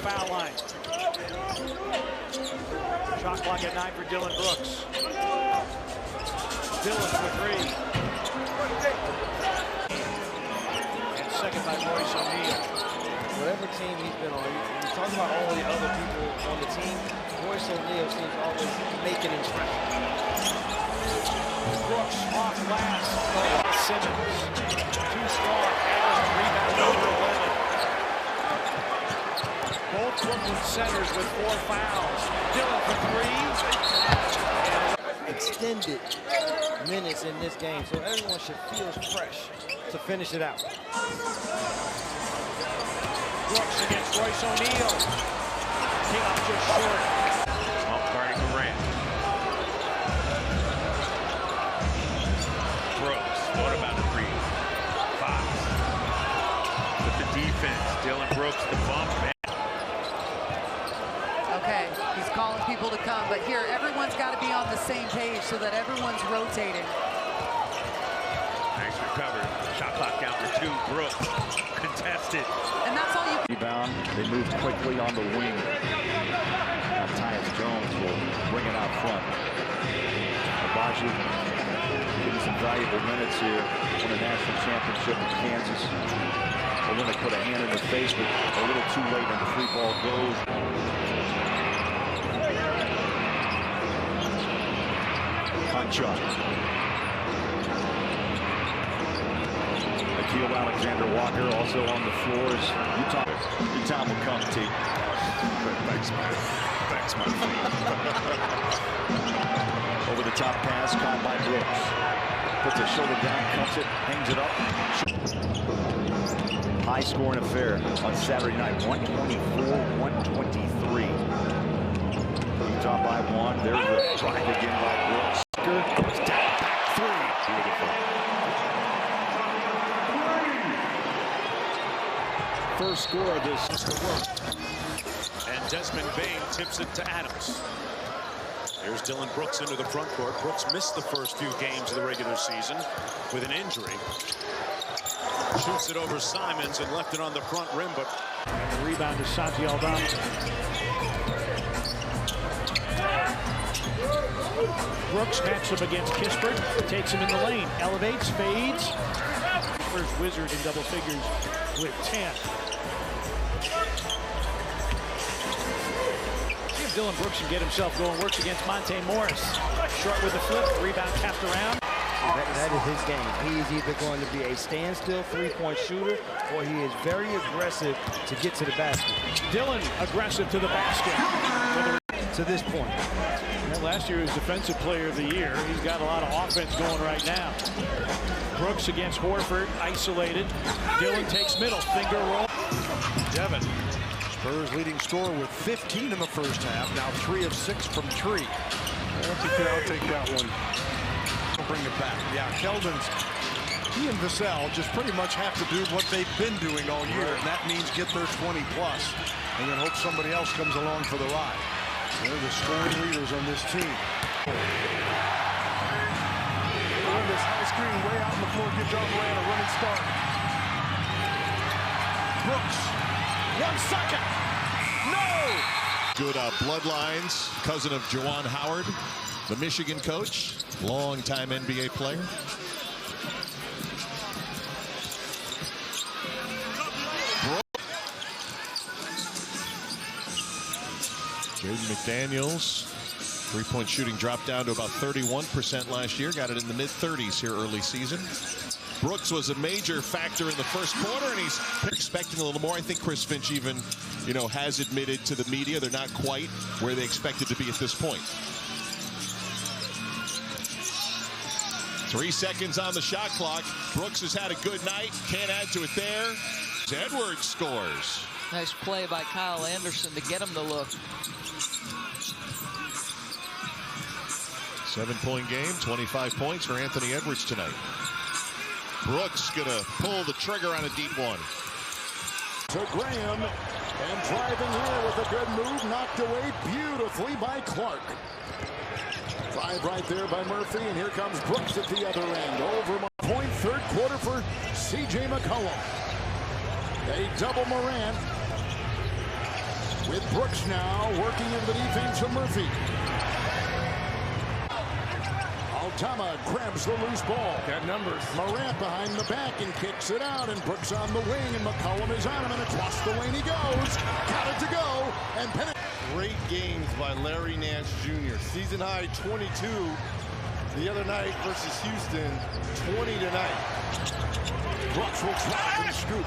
foul line. Shot clock at 9 for Dillon Brooks. Dillon for 3. And second by Royce O'Neal. Whatever team he's been on, you talk about all the other people on the team, Royce O'Neal seems to always make an impression. Brooks off glass. Simmons. Too strong. Rebound over 11. Both Brooklyn centers with 4 fouls. Dillon for 3. Extended minutes in this game, so everyone should feel fresh to finish it out. Brooks against Royce O'Neal. Came up just short. Off guarding Morant. Brooks, what about the 3? Fox. With the defense, Dillon Brooks, the bump. Okay, he's calling people to come, but here, everyone's got to be on the same page so that everyone's rotating. Nice recovery. Shot clock down to 2. Brooks contested. And that's all you can. Rebound. They move quickly on the wing. Now Tyus Jones will bring it out front. Abaji getting some valuable minutes here. Won a national championship in Kansas. Olynyk put a hand in the face, but a little too late, and the 3 ball goes. Punch up. Akil Alexander-Walker also on the floors. Utah, your time will come, T. Thanks, man. Thanks, man. Over the top pass, caught by Brooks. Puts his shoulder down, cuts it, hangs it up. High scoring affair on Saturday night. 124-123. Utah by 1. There's the drive again by Brooks. Step back 3. Beautiful. First score of this. And Desmond Bane tips it to Adams. There's Dillon Brooks into the front court. Brooks missed the first few games of the regular season with an injury. Shoots it over Simons and left it on the front rim, but And the rebound is Santi Aldama. Brooks matched up against Kispert. Takes him in the lane. Elevates, fades. First Wizard in double figures with 10. See if Dillon Brooks can get himself going. Works against Monte Morris. Short with the flip. Rebound tapped around. That is his game. He is either going to be a standstill 3-point shooter, or he is very aggressive to get to the basket. Dillon aggressive to the basket. To this point. Well, last year he was Defensive Player of the Year. He's got a lot of offense going right now. Brooks against Horford, isolated. Dillon takes middle, finger roll. Devin, Spurs leading scorer with 15 in the first half. Now 3 of 6 from 3. I'll take that one. I'll bring it back. Yeah, Keldon's, he and Vassell just pretty much have to do what they've been doing all year, and that means get their 20+, and then hope somebody else comes along for the ride. They're the scoring leaders on this team. On this high screen, way out on the floor, gives John Moran a running start. Brooks, 1 second. No! Good bloodlines, cousin of Juwan Howard, the Michigan coach, longtime NBA player. Jaden McDaniels, 3-point shooting dropped down to about 31% last year. Got it in the mid-30s here early season. Brooks was a major factor in the first quarter, and he's expecting a little more. I think Chris Finch even, has admitted to the media they're not quite where they expected to be at this point. 3 seconds on the shot clock. Brooks has had a good night. Can't add to it there. Edwards scores. Nice play by Kyle Anderson to get him the look. 7-point game, 25 points for Anthony Edwards tonight. Brooks gonna pull the trigger on a deep one. To Graham, and driving here with a good move, knocked away beautifully by Clark. 5 right there by Murphy, and here comes Brooks at the other end. Over my point, third quarter for C.J. McCollum. A double Morant. With Brooks now working into the defense of Murphy. Altama grabs the loose ball. Got numbers. Morant behind the back and kicks it out, and Brooks on the wing, and McCollum is on him, and across the lane he goes. Got it to go, and Great games by Larry Nance Jr. Season high 22 the other night versus Houston, 20 tonight. Brooks will try and scoop.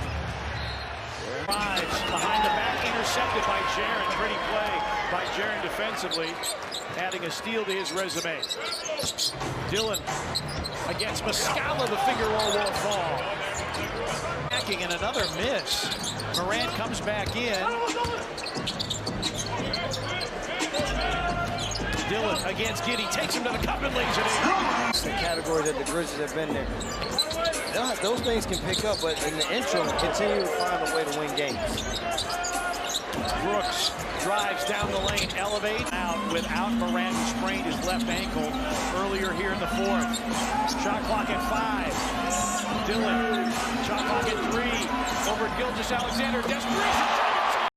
Drives behind the back, intercepted by Jaren. Pretty play by Jaren defensively, adding a steal to his resume. Dillon against Muscala, the finger roll won't fall. Backing and another miss. Morant comes back in. Dillon against Giddey, takes him to the cup and lays it in. It's the category that the Grizzlies have been there. Those things can pick up, but in the interim, continue to find a way to win games. Brooks drives down the lane, elevates out without Morant, who sprained his left ankle earlier here in the fourth. Shot clock at 5. Dillon, shot clock at 3. Over Gilgeous-Alexander, desperation.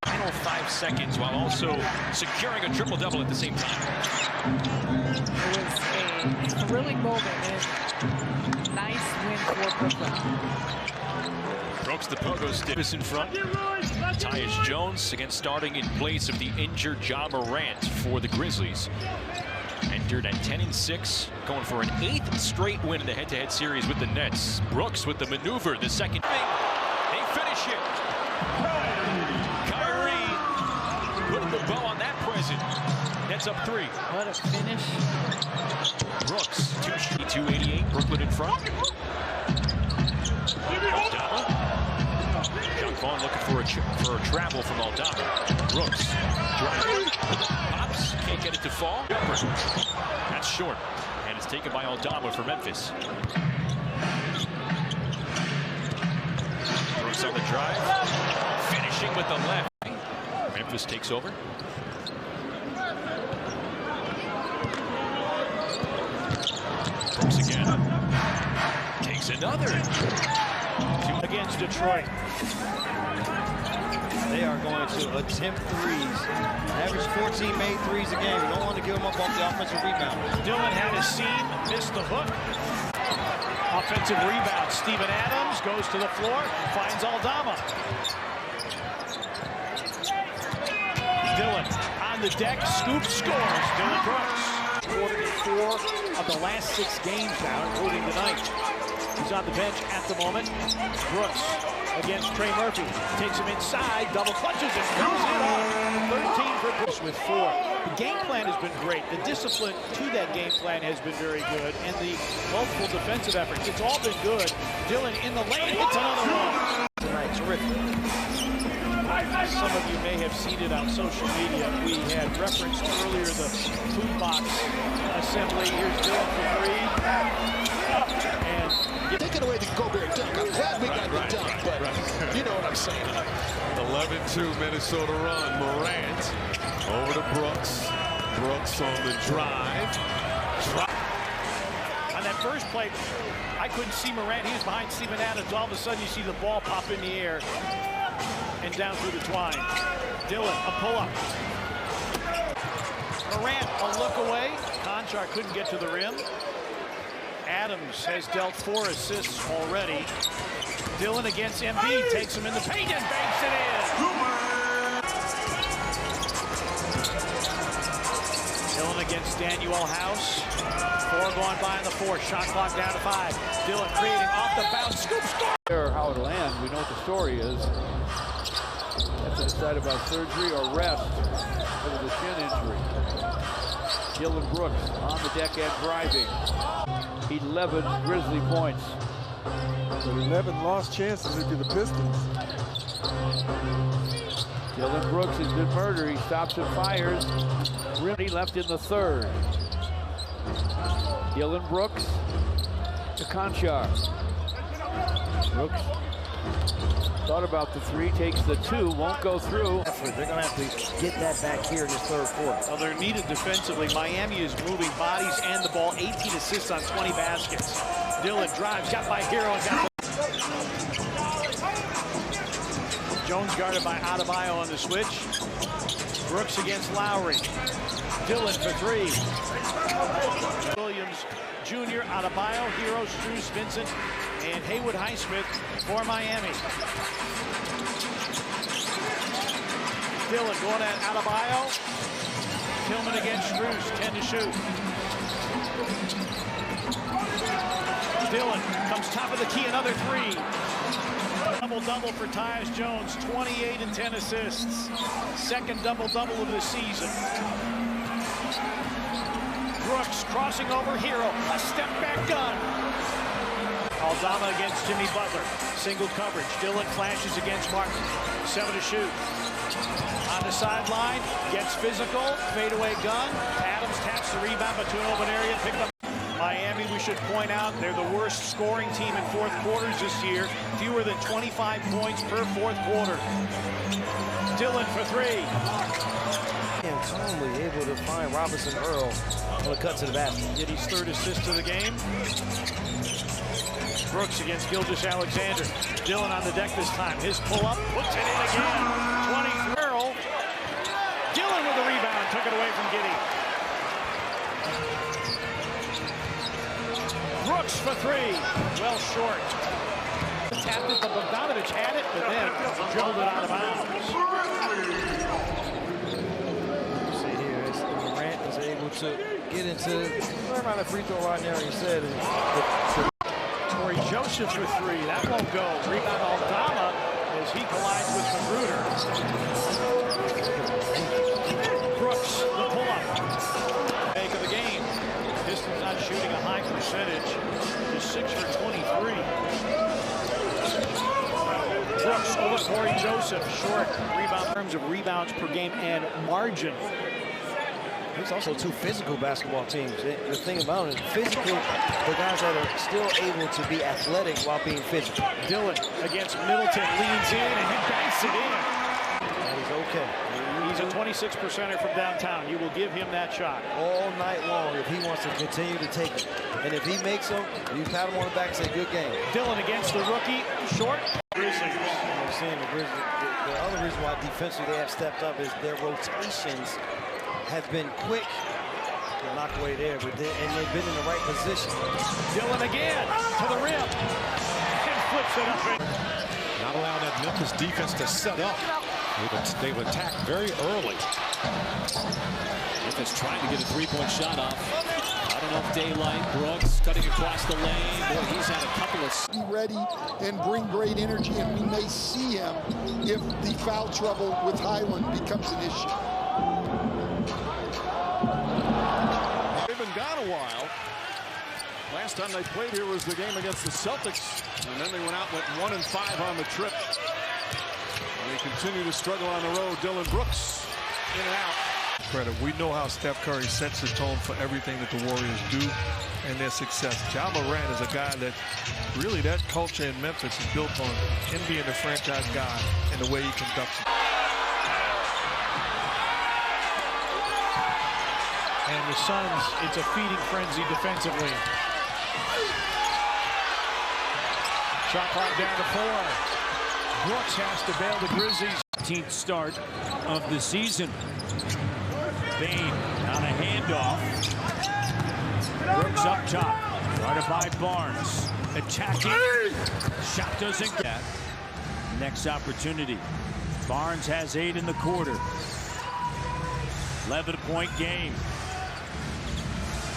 Final 5 seconds while also securing a triple-double at the same time. It was a thrilling moment and nice win for Brooklyn. Brooks the pogo stick in front. Tyus Jones again starting in place of the injured Ja Morant for the Grizzlies. Entered at 10-6, going for an 8th straight win in the head-to-head series with the Nets. Brooks with the maneuver, the second. They finish it. Putting the bow on that present. Nets up 3. What a finish. Brooks, 288, Brooklyn in front. Aldama. John Vaughn looking for a travel from Aldama. Brooks, drive. Pops, can't get it to fall. That's short, and it's taken by Aldama for Memphis. Brooks on the drive, finishing with the left. Memphis takes over. Brooks again. Takes another. Against Detroit. They are going to attempt threes. Average 14 made threes a game. You don't want to give them up off the offensive rebound. Dillon had a seam, missed the hook. Offensive rebound. Steven Adams goes to the floor, finds Aldama. Dillon on the deck, scoop, scores. Dillon Brooks. Scored in 4 of the last 6 games now, including tonight. He's on the bench at the moment. Brooks against Trey Murphy. Takes him inside, double clutches and comes it up. 13 for Brooks with 4. The game plan has been great. The discipline to that game plan has been very good. And the multiple defensive efforts, it's all been good. Dillon in the lane, hits another one. Tonight, terrific. Some of you may have seen it on social media. We had referenced earlier the food box assembly. Here's Dillon for 3. And taking away the Gobert dunk. I'm glad we got the dunk, but you know what I'm saying. 11-2 Minnesota run. Morant over to Brooks. Brooks on the drive. On that first play, I couldn't see Morant. He was behind Steven Adams. All of a sudden, you see the ball pop in the air and down through the twine. Dillon, a pull-up. Morant, a look away. Conchar couldn't get to the rim. Adams has dealt 4 assists already. Dillon against Embiid, takes him in the paint and banks it in. Dillon against Daniel House. 4 gone by in the 4th. Shot clock down to 5. Dillon creating off the bounce. Scoop, score! How it'll end, we know what the story is. Have to decide about surgery or rest because of the shin injury. Dillon Brooks on the deck and driving. 11 Grizzly points. So 11 lost chances if you're the Pistons. Dillon Brooks has been murdered. He stops and fires. He left in the 3rd. Dillon Brooks to Conchar. Brooks thought about the 3, takes the 2, won't go through. They're going to have to get that back here in this 3rd quarter. Well, they're needed defensively. Miami is moving bodies and the ball. 18 assists on 20 baskets. Dillon drives, got by Hero and got Jones guarded by Adebayo on the switch. Brooks against Lowry. Dillon for three. Williams Jr., Adebayo, Hero, Strus, Vincent, and Haywood Highsmith for Miami. Dillon going at Adebayo. Tillman against Strus, 10 to shoot. Dillon comes top of the key, another three. Double-double for Tyus Jones, 28 and 10 assists. Second double-double of the season. Brooks crossing over Hero, a step-back gun. Aldama against Jimmy Butler, single coverage. Dillon flashes against Martin, 7 to shoot. On the sideline, gets physical, fadeaway gun. Adams taps the rebound, but to an open area, picked up. Miami, we should point out, they're the worst scoring team in fourth quarters this year. Fewer than 25 points per fourth quarter. Dillon for three. And calmly able to find Robinson Earl on the cut to the basket. Get his third assist of the game. Brooks against Gilgeous-Alexander. Dillon on the deck this time. His pull-up, puts it in again. 20 Earl. Dillon with the rebound, took it away from Giddey. Brooks for three, well short. Tapped it, but Bogdanovich had it, but then drilled it out of bounds. See here, Morant is able to get into right around the free throw line there. He said, Corey Joseph for three, that won't go. Rebound Aldama as he collides with Magruder. Brooks, the pull-up. Make of the game. Pistons not shooting a high percentage. Just 6 for 23. Brooks over Corey Joseph. Short rebound in terms of rebounds per game and margin. There's also two physical basketball teams. The thing about it, physical, the guys that are still able to be athletic while being physical. Dillon against Middleton leans in and he banks it in. And he's okay. He's a 26%er from downtown. You will give him that shot. All night long if he wants to continue to take it. And if he makes them, you pat him on the back and say, good game. Dillon against the rookie, short. Grizzlies. I'm saying the Grizzlies, the other reason why defensively they have stepped up is their rotations have been quick. They'll knock away there, but they've been in the right position. Dillon again to the rim. And flips it up. Not allowing that Memphis defense to set up. They've attacked very early. Memphis trying to get a three-point shot off. Not enough daylight. Brooks cutting across the lane. Boy, he's had a couple of... Be ready and bring great energy, and we may see him if the foul trouble with Highland becomes an issue. They've been gone a while. Last time they played here was the game against the Celtics, and then they went out and went 1-5 on the trip. They continue to struggle on the road. Dillon Brooks in and out. Credit. We know how Steph Curry sets the tone for everything that the Warriors do and their success. Ja Morant is a guy that really that culture in Memphis is built on him being the franchise guy and the way he conducts it. And the Suns, it's a feeding frenzy defensively. Shot clock down to 4. Brooks has to bail the Grizzlies. 15th start of the season. Bane on a handoff. Brooks up top. Guarded by Barnes. Attacking. Shot doesn't get. Next opportunity. Barnes has 8 in the quarter. 11-point game.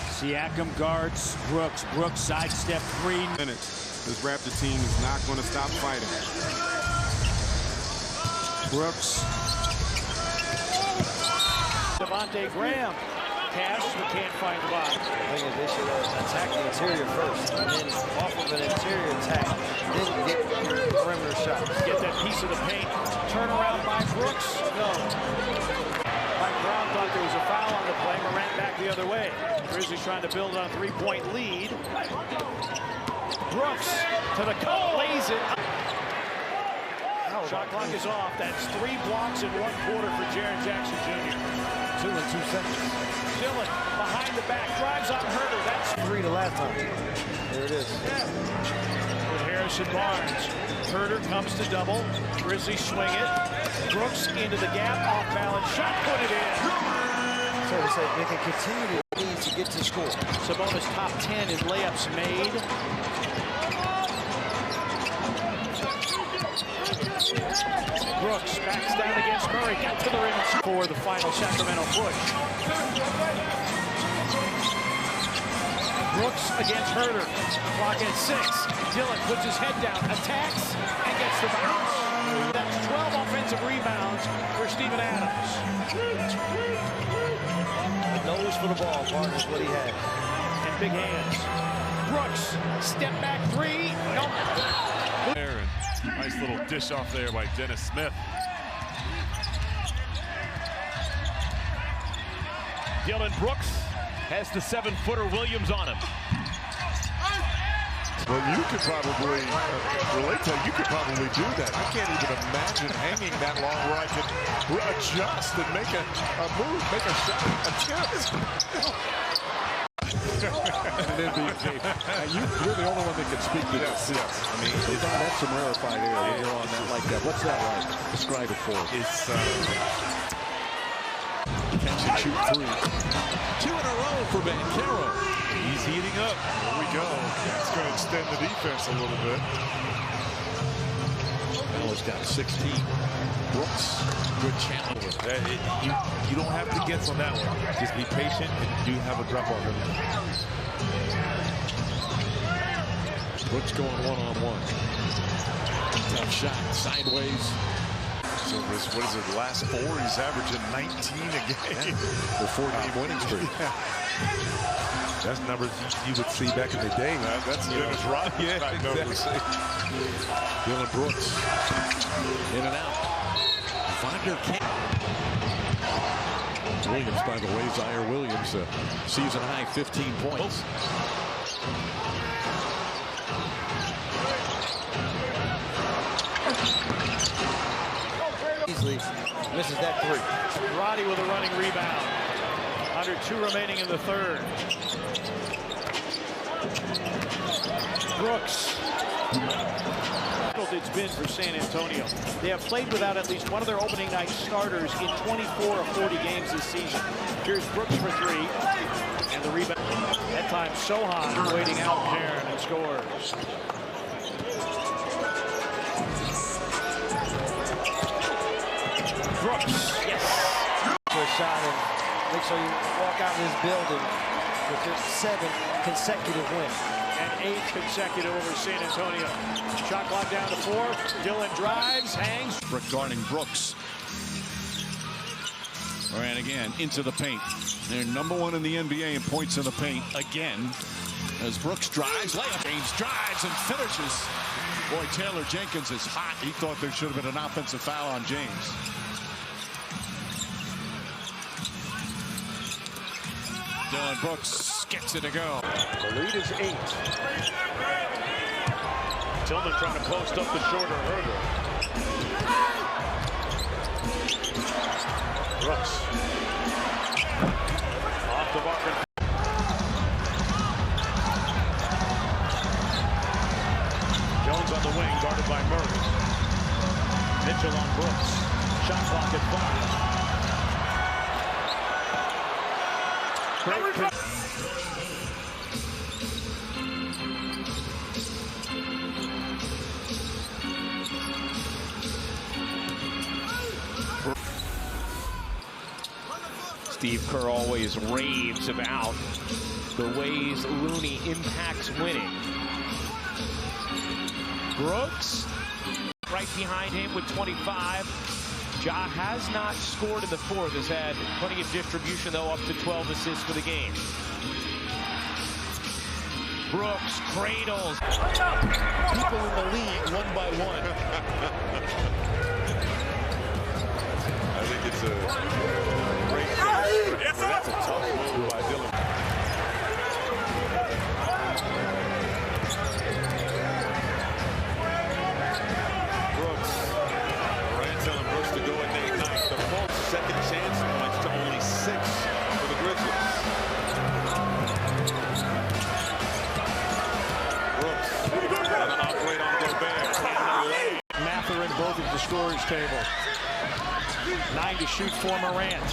Siakam guards Brooks. Brooks sidestep 3 minutes. This Raptor team is not going to stop fighting. Brooks. Devontae Graham pass, but can't find the ball. I think they should attack the interior first, and then off of an interior attack, then get perimeter shots. Get that piece of the paint. Turnaround by Brooks. No. Mike Brown thought there was a foul on the play. Morant back the other way. Grizzlies trying to build on a 3-point lead. Brooks to the cup, lays it. Shot clock is off. That's 3 blocks in 1 quarter for Jaren Jackson Jr. 2 in 2 seconds. Dillon behind the back, drives on Herter. That's 3 the last time. There it is. With Harrison Barnes. Herder comes to double. Grizzlies swing it. Brooks into the gap, off balance shot, put it in. So to say, they can continue to get to score. Sabonis top 10 in layups made. Brooks backs down against Murray, got to the rim for the final Sacramento push. Brooks against Herder. Clock at 6. Dillon puts his head down, attacks, and gets the bounce. That's 12 offensive rebounds for Steven Adams. Nose for the ball, Barnes is what he had. And big hands. Brooks, step back 3. No. Nice little dish off there by Dennis Smith. Dillon Brooks has the 7-footer Williams on him. Well, you could probably relate to that. You could probably do that. I can't even imagine hanging that long where I could adjust and make a move, make a shot, And then you're the only one that can speak to this. Yes. I mean, that's some rarefied air when you're on that like that. What's that like? Describe it for us. It's catch and shoot 3. 2 in a row for Banchero. He's heating up. Here we go. It's going to extend the defense a little bit. Now it's got 16. Brooks, good challenge. You don't have to guess on that one. Just be patient and do have a drop off in there. Brooks going one-on-one. Tough shot, sideways. So this, what is it, the last 4? He's averaging 19 a game. The 4-game winning streak. That's numbers you would see back in the day. That's Dennis Rodman type numbers. Dillon Brooks in and out. Finder can't. Williams, by the way, Zaire Williams, season high 15 points. Easily misses that 3. Roddy with a running rebound. Under 2 remaining in the third. Brooks. It's been for San Antonio. They have played without at least one of their opening night starters in 24 of 40 games this season. Here's Brooks for 3. And the rebound. That time Sohan waiting out there and scores. Brooks. Yes. For a shot and make sure you walk out of this building with your 7th consecutive win. And 8th consecutive over San Antonio. Shot clock down to 4. Dillon drives, hangs. Regarding Brooks. And again, into the paint. They're #1 in the NBA in points in the paint again. As Brooks drives, layup. James drives and finishes. Boy, Taylor Jenkins is hot. He thought there should have been an offensive foul on James. Dillon Brooks gets it to go. The lead is 8. Tillman trying to post up the shorter Herder. Brooks. Off the marker. Jones on the wing, guarded by Murray. Mitchell on Brooks. Shot clock at 5. Great. Steve Kerr always raves about the ways Looney impacts winning. Brooks right behind him with 25. Ja has not scored in the 4th, has had plenty of distribution, though, up to 12 assists for the game. Brooks cradles. People in the league, one by one. I think it's a great finish. Yes, that's a tough move by Dillon. Brooks. Ryan telling Brooks to go at day 9. The full second chance points to only 6 for the Grizzlies. Brooks going to operate on scorer's table. 9 to shoot for Morant.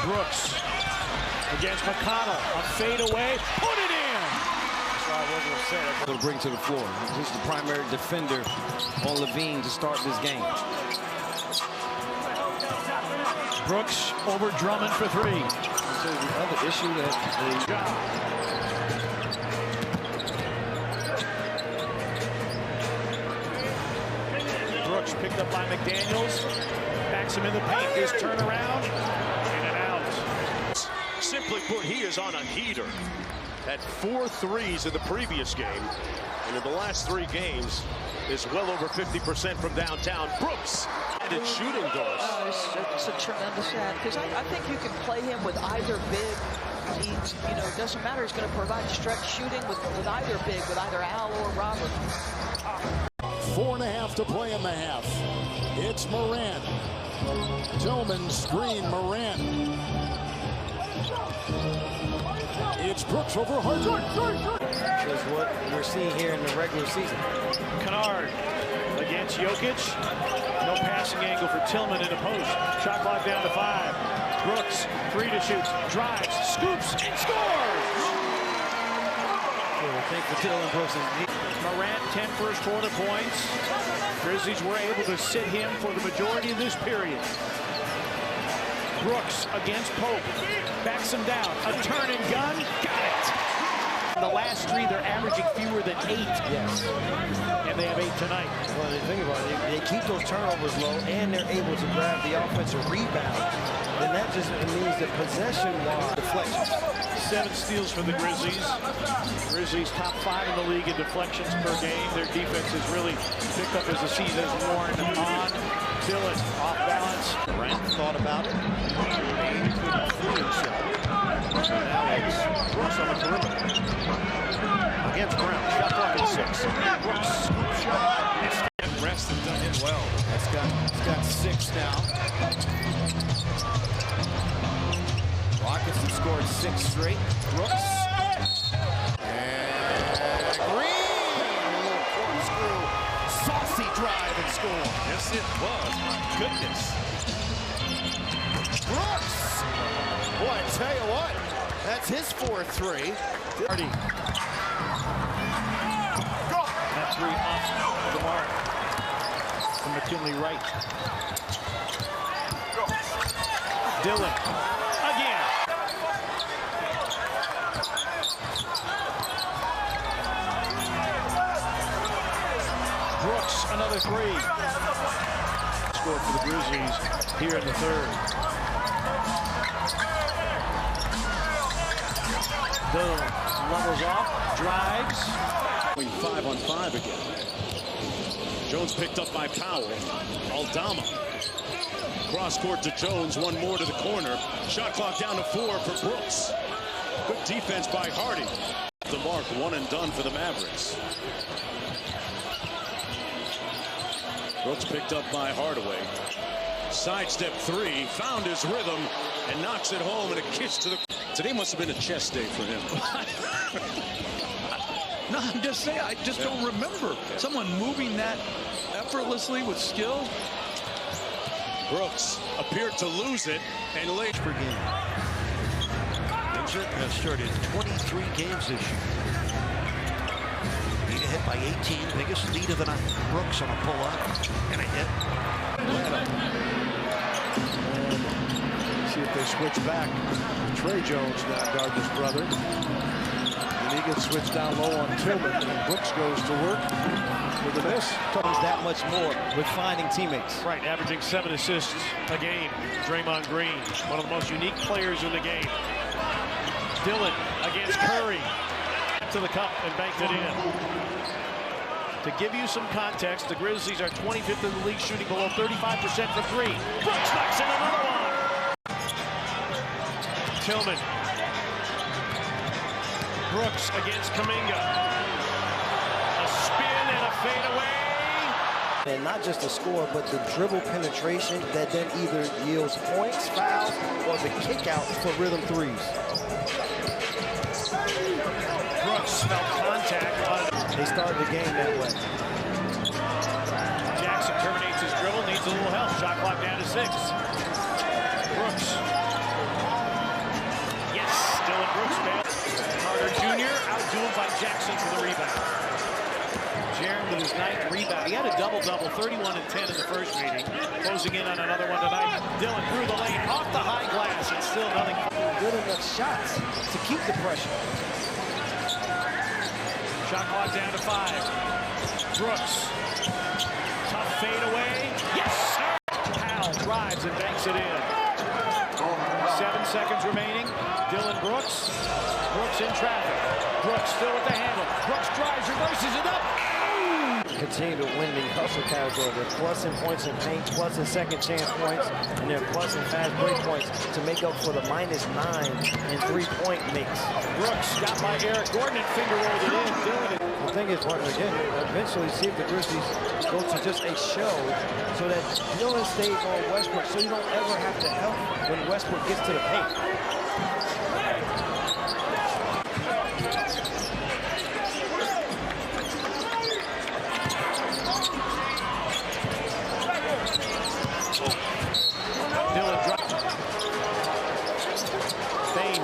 Brooks against McConnell. A fade away. Put it in. That's why I wasn't upset. To bring to the floor. He's the primary defender on Levine to start this game. Brooks over Drummond for 3. So the other issue that Brooks picked up by McDaniels. Backs him in the paint. His turnaround. In and out. Simply put, he is on a heater. Had 4 threes in the previous game. And in the last 3 games is well over 50% from downtown. Brooks added shooting goals. It's a tremendous ad because I think you can play him with either big. It doesn't matter. He's going to provide stretch shooting with either big, with either Al or Robert. 4.5 to play in the half. It's Morant. Tillman screen Morant. It's Brooks over Hart. That's what we're seeing here in the regular season. Kennard against Jokic. No passing angle for Tillman in the post. Shot clock down to 5. Brooks, 3 to shoot. Drives, scoops, and scores! Thank for Dillon Brooks. Morant, 10 first quarter points. Grizzlies were able to sit him for the majority of this period. Brooks against Pope. Backs him down. A turn and gun. Got it! The last 3, they're averaging fewer than 8. Yes. And they have 8 tonight. Well, think about it. They keep those turnovers low, and they're able to grab the offensive rebound. And that just means that possession-wise deflections. 7 steals for the Grizzlies. Grizzlies top 5 in the league in deflections per game. Their defense has really picked up as the season has worn on. Dillon off balance. Grant thought about it. Bain couldn't free himself. Now it's Brooks on the perimeter. Against Brown. Shot clock at 6. Brooks scoop shot. Rest and done it well. It's got 6 now. Rockets have scored 6 straight. Brooks. And Green. A little corkscrew. Saucy drive and score. Yes, it was. My goodness. Brooks. Boy, I tell you what. That's his 4-3. Hardy. That 3 off the mark. From McKinley right. Dillon. Again. Brooks, another 3. Scored for the Grizzlies here in the 3rd. Dillon levels off, drives. 5-on-5 again. Jones picked up by Powell. Aldama. Cross court to Jones. 1 more to the corner. Shot clock down to 4 for Brooks. Good defense by Hardy. The mark, 1 and done for the Mavericks. Brooks picked up by Hardaway. Sidestep 3, found his rhythm, and knocks it home, and a kiss to the... Today must have been a chest day for him. No, I'm just saying, I just don't remember someone moving that effortlessly with skill. Brooks appeared to lose it, and late per game. Injured has started 23 games this year. Beat ahead by 18, biggest lead of the night. Brooks on a pull-up and a hit. See if they switch back. Trey Jones now guard his brother. And he gets switched down low on Tillman. And Brooks goes to work with the miss. Comes that much more with finding teammates. Right, averaging 7 assists a game. Draymond Green, one of the most unique players in the game. Dillon against Curry. To the cup and banked it in. To give you some context, the Grizzlies are 25th in the league, shooting below 35% for 3. Brooks knocks in another one. Tillman. Brooks against Kuminga. A spin and a fadeaway. And not just the score, but the dribble penetration that then either yields points, fouls, or the kick out for rhythm 3s. Brooks felt contact on. They started the game that way. Terminates his dribble, needs a little help. Shot clock down to 6. Brooks. Yes, Dillon Brooks failed. Carter Jr. outdueled by Jackson for the rebound. Jaron with his 9th rebound. He had a double-double, 31 and 10 in the first meeting. Closing in on another one tonight. Dillon through the lane, off the high glass, and still nothing. Good enough shots to keep the pressure. Shot clock down to 5. Brooks. Tough fade away. Yes, sir! Powell drives and banks it in. 7 seconds remaining. Dillon Brooks. Brooks in traffic. Brooks still with the handle. Brooks drives, reverses it up. Continue to win the hustle category. They're plus in points in paint, plus in second chance points, and they're plus in fast break points to make up for the -9 in 3-point makes. Brooks got by Eric Gordon and finger rolled it in. Dillon. The thing is, partner, again, eventually see if the Grizzlies go to just a show so that Dillon stays on Westbrook so you don't ever have to help when Westbrook gets to the paint.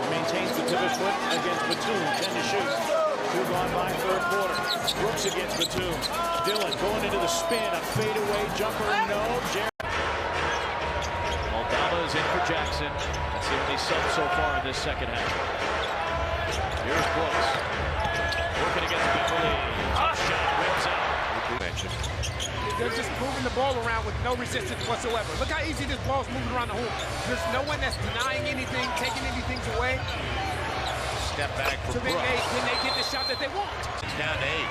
Maintains the pivot foot against Batum. 10 to shoot. 2 gone by third quarter. Brooks against Batum. Dillon going into the spin. A fadeaway jumper. No. Aldama is in for Jackson. That's the only sub so far in this second half. Here's Brooks. Working against Beverly. Tough shot. Rims out. They're just moving the ball around with no resistance whatsoever. Look how easy this ball's moving around the hoop. There's no one that's denying anything, taking anything away. Step back for so then they get the shot that they want. It's down to 8.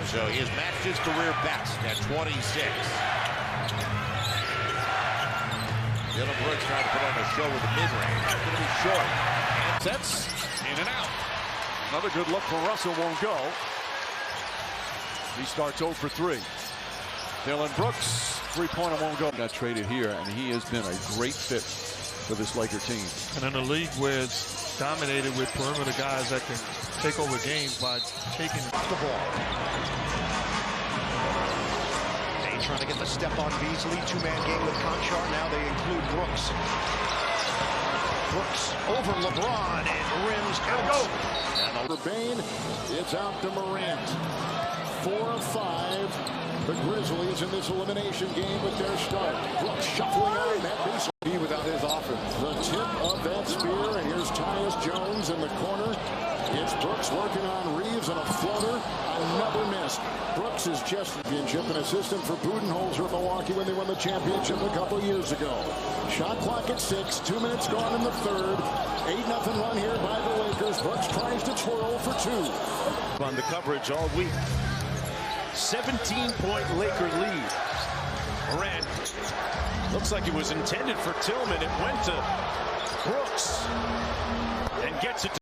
So he has matched his career best at 26. Dillon Brooks trying to put on a show with the mid-range. It's going to be short. Sets in and out. Another good look for Russell, won't go. He starts 0 for 3. Dillon Brooks, 3-pointer won't go. Got traded here, and he has been a great fit for this Laker team. And in a league where it's dominated with perimeter guys that can take over games by taking the ball. They trying to get the step on Beasley. 2-man game with Conchar. Now they include Brooks. Brooks over LeBron and rims out. For Bane, it's out to Morant. 4 of 5. The Grizzlies in this elimination game with their start. Brooks shuffling on that Beasley without his offense. The tip of that spear, and here's Tyus Jones in the corner. It's Brooks working on Reeves and a floater. Another miss. Brooks is just championship, an assistant for Budenholzer of Milwaukee when they won the championship a couple years ago. Shot clock at 6. 2 minutes gone in the third. 8-0 run here by the Lakers. Brooks tries to twirl for 2. On the coverage all week. 17-point Laker lead. Morant looks like it was intended for Tillman. It went to Brooks and gets it to